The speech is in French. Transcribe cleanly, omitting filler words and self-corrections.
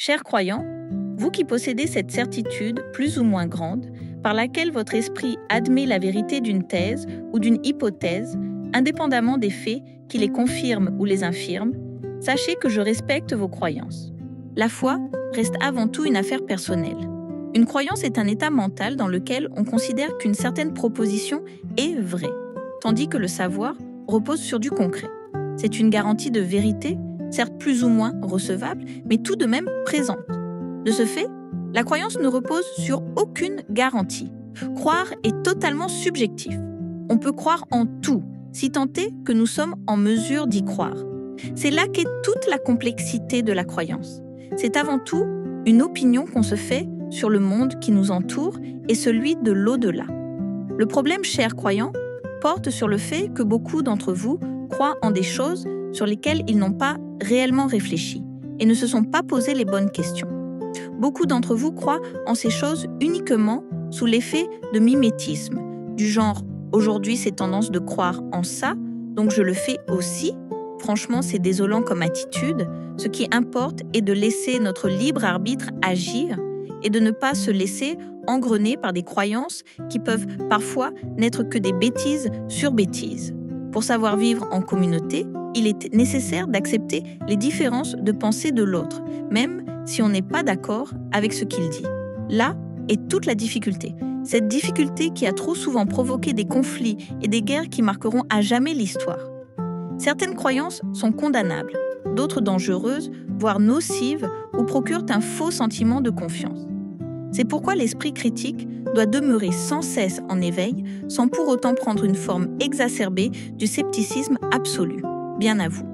Chers croyants, vous qui possédez cette certitude plus ou moins grande, par laquelle votre esprit admet la vérité d'une thèse ou d'une hypothèse, indépendamment des faits qui les confirment ou les infirment, sachez que je respecte vos croyances. La foi reste avant tout une affaire personnelle. Une croyance est un état mental dans lequel on considère qu'une certaine proposition est vraie, tandis que le savoir repose sur du concret. C'est une garantie de vérité, certes plus ou moins recevable, mais tout de même présente. De ce fait, la croyance ne repose sur aucune garantie. Croire est totalement subjectif. On peut croire en tout, si tant est que nous sommes en mesure d'y croire. C'est là qu'est toute la complexité de la croyance. C'est avant tout une opinion qu'on se fait sur le monde qui nous entoure et celui de l'au-delà. Le problème, chers croyants, porte sur le fait que beaucoup d'entre vous croient en des choses sur lesquelles ils n'ont pas réellement réfléchi et ne se sont pas posé les bonnes questions. Beaucoup d'entre vous croient en ces choses uniquement sous l'effet de mimétisme, du genre « aujourd'hui c'est tendance de croire en ça, donc je le fais aussi ». Franchement, c'est désolant comme attitude. Ce qui importe est de laisser notre libre arbitre agir et de ne pas se laisser engrener par des croyances qui peuvent parfois n'être que des bêtises sur bêtises. Pour savoir vivre en communauté, il est nécessaire d'accepter les différences de pensée de l'autre, même si on n'est pas d'accord avec ce qu'il dit. Là est toute la difficulté. Cette difficulté qui a trop souvent provoqué des conflits et des guerres qui marqueront à jamais l'histoire. Certaines croyances sont condamnables, d'autres dangereuses, voire nocives, ou procurent un faux sentiment de confiance. C'est pourquoi l'esprit critique doit demeurer sans cesse en éveil, sans pour autant prendre une forme exacerbée du scepticisme absolu. Bien à vous.